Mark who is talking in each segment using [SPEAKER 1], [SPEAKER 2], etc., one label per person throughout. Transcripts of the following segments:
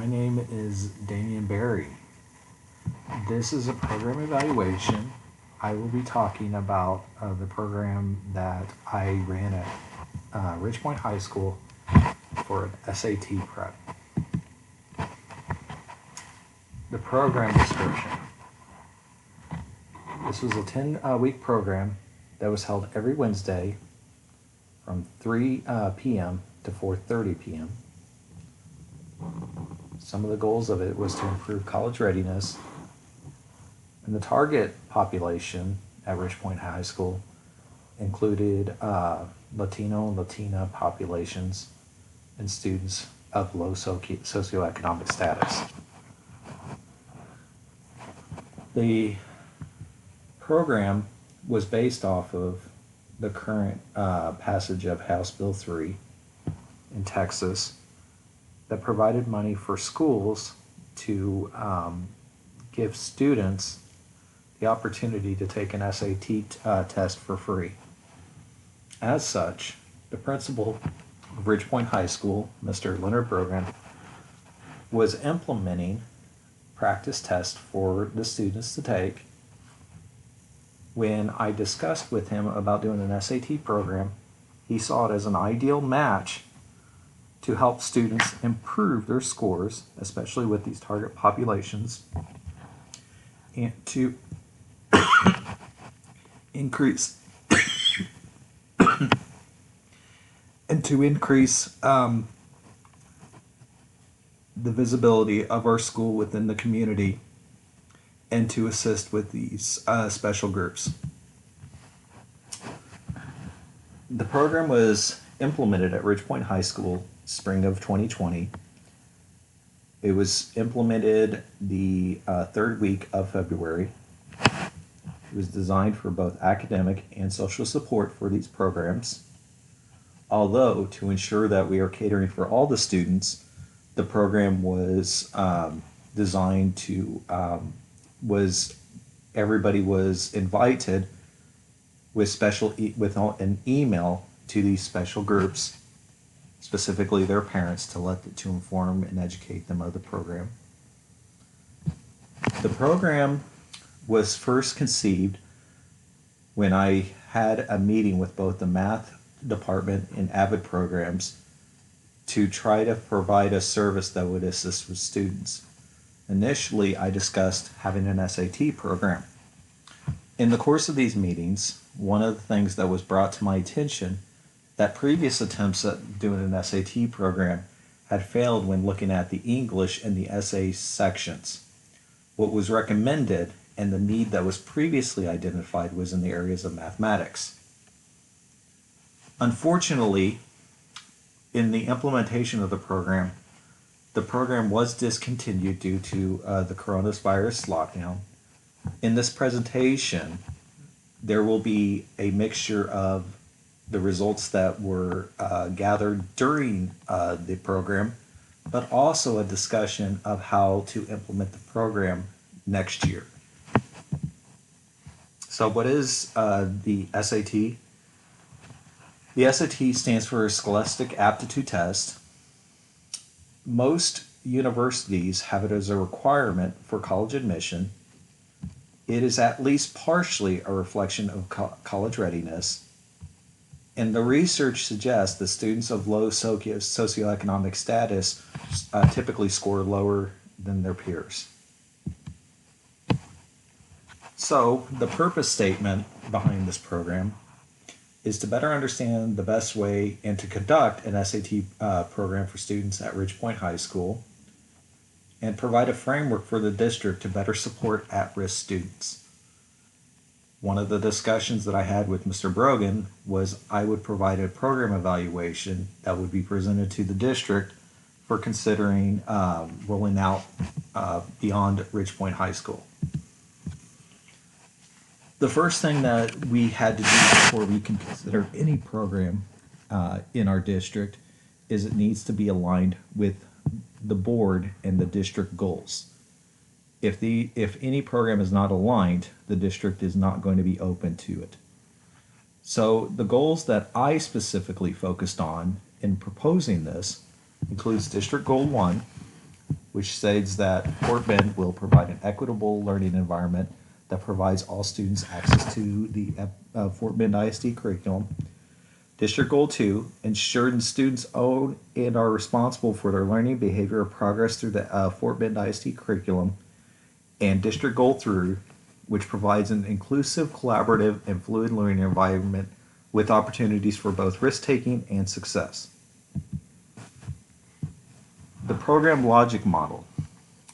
[SPEAKER 1] name is Damian Barry. This is a program evaluation. I will be talking about the program that I ran at Ridge Point High School for an SAT prep. The program description. This was a 10-week program that was held every Wednesday from 3 p.m. to 4:30 p.m. Some of the goals of it was to improve college readiness, and the target population at Ridge Point High School included Latino and Latina populations and students of low socioeconomic status. The program was based off of the current passage of House Bill 3 in Texas that provided money for schools to give students the opportunity to take an SAT test for free. As such, the principal of Ridge Point High School, Mr. Leonard Brogan, was implementing practice tests for the students to take. When I discussed with him about doing an SAT program, he saw it as an ideal match to help students improve their scores, especially with these target populations, and to increase the visibility of our school within the community, and to assist with these special groups. The program was implemented at Ridge Point High School spring of 2020. It was implemented the third week of February. It was designed for both academic and social support for these programs. Although, to ensure that we are catering for all the students, the program was designed to everybody was invited with an email to these special groups, specifically their parents, to inform and educate them of the program. The program was first conceived when I had a meeting with both the math department and AVID programs to try to provide a service that would assist with students. Initially, I discussed having an SAT program. In the course of these meetings, one of the things that was brought to my attention that previous attempts at doing an SAT program had failed when looking at the English and the essay sections. What was recommended and the need that was previously identified was in the areas of mathematics. Unfortunately, in the implementation of the program was discontinued due to the coronavirus lockdown. In this presentation, there will be a mixture of the results that were gathered during the program, but also a discussion of how to implement the program next year. So what is the SAT? The SAT stands for Scholastic Aptitude Test. Most universities have it as a requirement for college admission. It is at least partially a reflection of college readiness. And the research suggests that students of low socioeconomic status typically score lower than their peers. So the purpose statement behind this program is to better understand the best way and to conduct an SAT program for students at Ridge Point High School, and provide a framework for the district to better support at-risk students. One of the discussions that I had with Mr. Brogan was I would provide a program evaluation that would be presented to the district for considering rolling out beyond Ridge Point High School. The first thing that we had to do before we can consider any program in our district is it needs to be aligned with the board and the district goals. If any program is not aligned, the district is not going to be open to it. So the goals that I specifically focused on in proposing this includes District Goal 1, which states that Fort Bend will provide an equitable learning environment that provides all students access to the Fort Bend ISD curriculum. District Goal 2, ensuring students own and are responsible for their learning, behavior, and progress through the Fort Bend ISD curriculum. And District Goal 3, which provides an inclusive, collaborative, and fluid learning environment with opportunities for both risk-taking and success. The program logic model.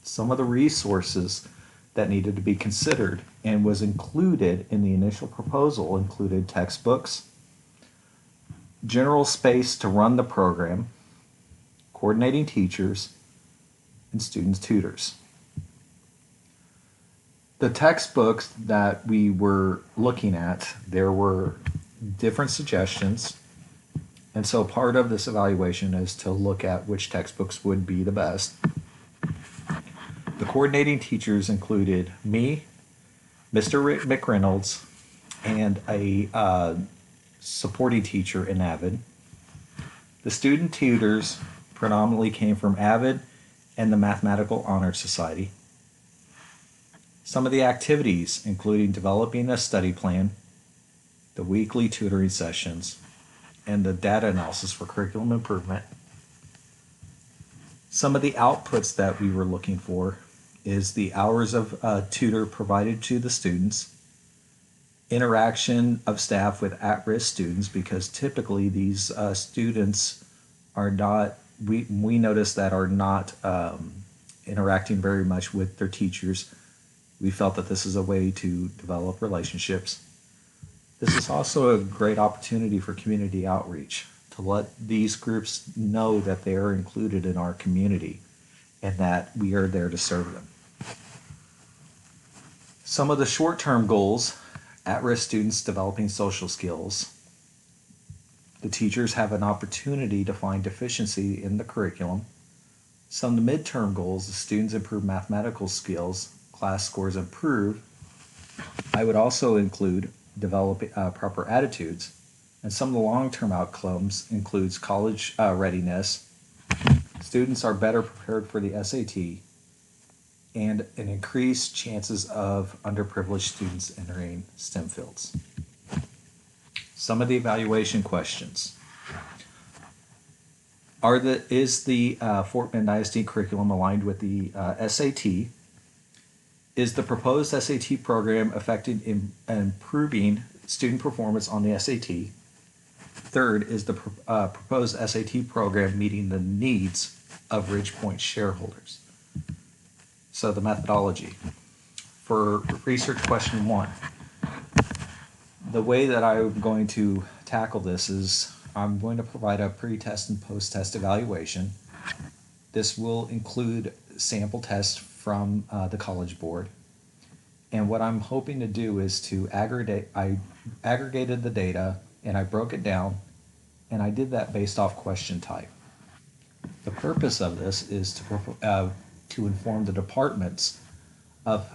[SPEAKER 1] Some of the resources that needed to be considered and was included in the initial proposal included textbooks, general space to run the program, coordinating teachers, and students' tutors. The textbooks that we were looking at, there were different suggestions, and so part of this evaluation is to look at which textbooks would be the best. The coordinating teachers included me, Mr. McReynolds, and a supporting teacher in AVID. The student tutors predominantly came from AVID and the Mathematical Honor Society. Some of the activities, including developing a study plan, the weekly tutoring sessions, and the data analysis for curriculum improvement. Some of the outputs that we were looking for is the hours of tutor provided to the students, interaction of staff with at-risk students, because typically these students are not, we noticed that are not interacting very much with their teachers. We felt that this is a way to develop relationships. This is also a great opportunity for community outreach, to let these groups know that they are included in our community and that we are there to serve them. Some of the short-term goals: at-risk students developing social skills. The teachers have an opportunity to find deficiency in the curriculum. Some of the midterm goals: the students improve mathematical skills, class scores improve. I would also include developing proper attitudes. And some of the long-term outcomes includes college readiness. Students are better prepared for the SAT, and an increased chances of underprivileged students entering STEM fields. Some of the evaluation questions. Is the Fort Bend ISD curriculum aligned with the SAT? Is the proposed SAT program effective in improving student performance on the SAT? Third, is the proposed SAT program meeting the needs of Ridgepoint shareholders? So the methodology. For research question 1, the way that I'm going to tackle this is I'm going to provide a pre-test and post-test evaluation. This will include sample tests from the College Board. And what I'm hoping to do is to I aggregated the data and I broke it down, and I did that based off question type. The purpose of this is to inform the departments of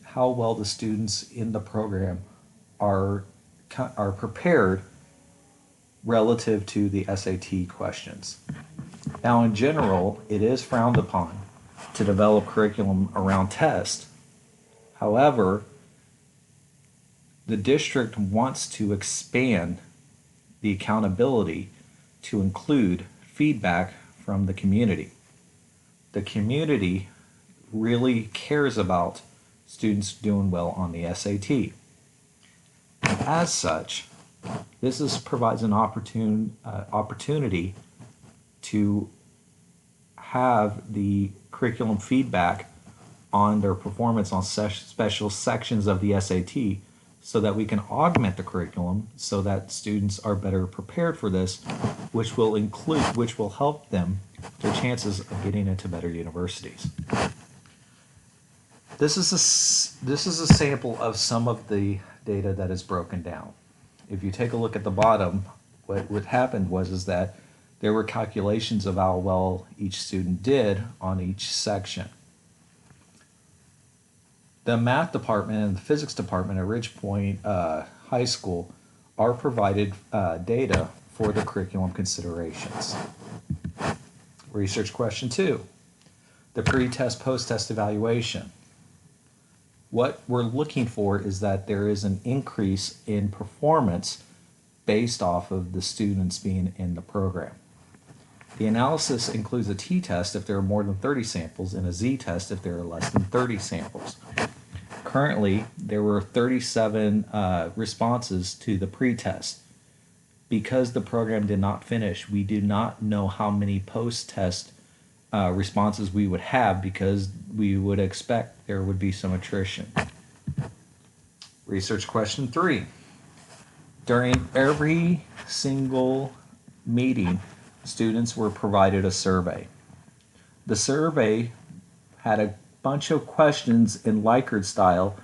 [SPEAKER 1] how well the students in the program are prepared relative to the SAT questions. Now, in general, it is frowned upon to develop curriculum around tests. However, the district wants to expand the accountability to include feedback from the community. The community really cares about students doing well on the SAT. As such, this provides an opportunity to have the curriculum feedback on their performance on special sections of the SAT, so that we can augment the curriculum so that students are better prepared for this, which will help them their chances of getting into better universities. This is a sample of some of the data that is broken down. If you take a look at the bottom, what happened was that there were calculations of how well each student did on each section. The math department and the physics department at Ridgepoint High School are provided data for the curriculum considerations. Research question 2. the pre-test, post-test evaluation. What we're looking for is that there is an increase in performance based off of the students being in the program. The analysis includes a t-test if there are more than 30 samples and a z-test if there are less than 30 samples. Currently, there were 37 responses to the pre-test. Because the program did not finish, we do not know how many post-test responses we would have because we would expect there would be some attrition. Research question 3. During every single meeting, students were provided a survey. The survey had a bunch of questions in Likert style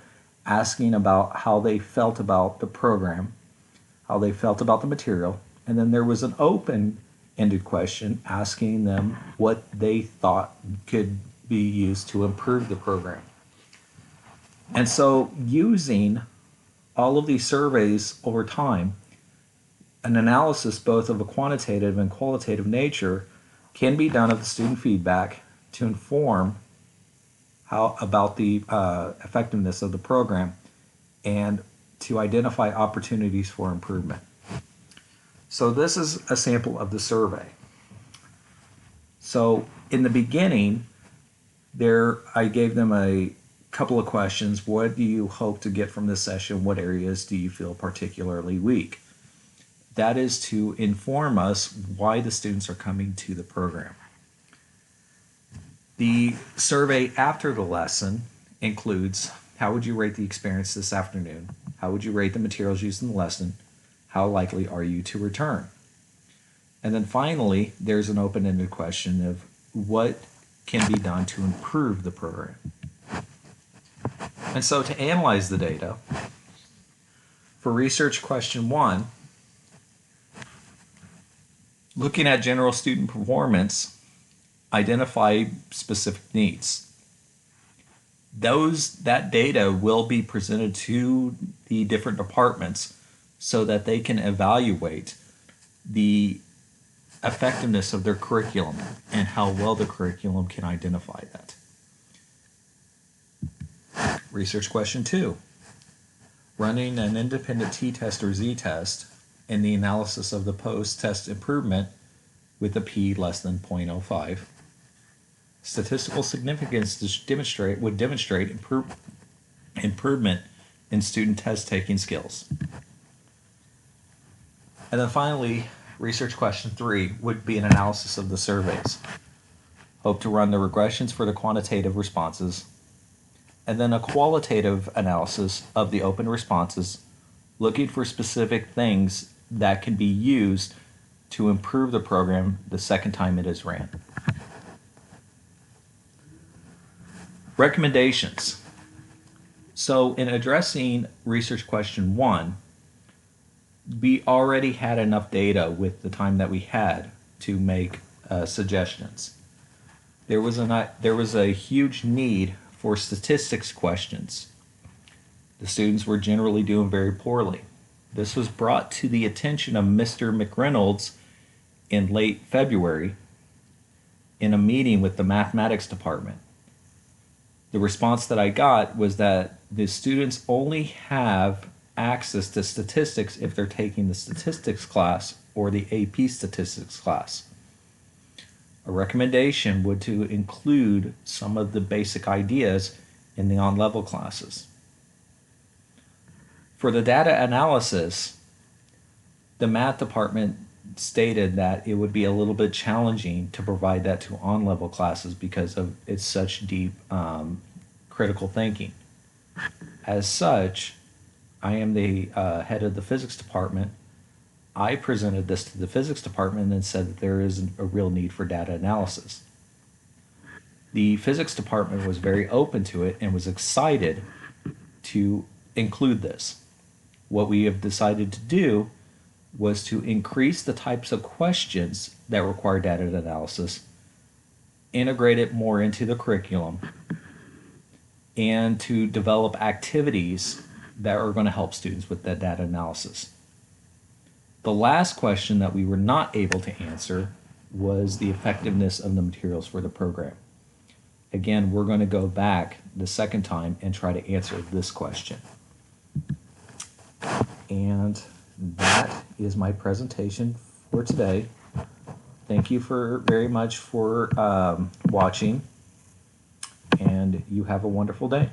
[SPEAKER 1] asking about how they felt about the program, how they felt about the material, and then there was an open-ended question asking them what they thought could be used to improve the program. And so using all of these surveys over time, an analysis both of a quantitative and qualitative nature can be done of the student feedback to inform how about the effectiveness of the program and to identify opportunities for improvement. So this is a sample of the survey. So in the beginning, I gave them a couple of questions. What do you hope to get from this session? What areas do you feel particularly weak? That is to inform us why the students are coming to the program. The survey after the lesson includes: how would you rate the experience this afternoon? How would you rate the materials used in the lesson? How likely are you to return? And then finally, there's an open-ended question of what can be done to improve the program. And so to analyze the data, for research question 1, looking at general student performance, identify specific needs. That data will be presented to the different departments so that they can evaluate the effectiveness of their curriculum and how well the curriculum can identify that. Research question 2. Running an independent t-test or z-test in the analysis of the post-test improvement with a p less than 0.05. Statistical significance would demonstrate improvement in student test-taking skills. And then finally, research question 3 would be an analysis of the surveys. Hope to run the regressions for the quantitative responses, and then a qualitative analysis of the open responses, looking for specific things that can be used to improve the program the second time it is ran. Recommendations. So in addressing research question 1, we already had enough data with the time that we had to make suggestions. There was a huge need for statistics questions. The students were generally doing very poorly. This was brought to the attention of Mr. McReynolds in late February in a meeting with the mathematics department. The response that I got was that the students only have access to statistics if they're taking the statistics class or the AP statistics class. A recommendation would to include some of the basic ideas in the on-level classes. For the data analysis, the math department stated that it would be a little bit challenging to provide that to on-level classes because of its such deep critical thinking. As such, I am the head of the physics department. I presented this to the physics department and said that there is a real need for data analysis. The physics department was very open to it and was excited to include this. What we have decided to do was to increase the types of questions that require data analysis, integrate it more into the curriculum, and to develop activities that are going to help students with that data analysis. The last question that we were not able to answer was the effectiveness of the materials for the program. again, we're going to go back the second time and try to answer this question. And that is my presentation for today. Thank you very much for watching, and you have a wonderful day.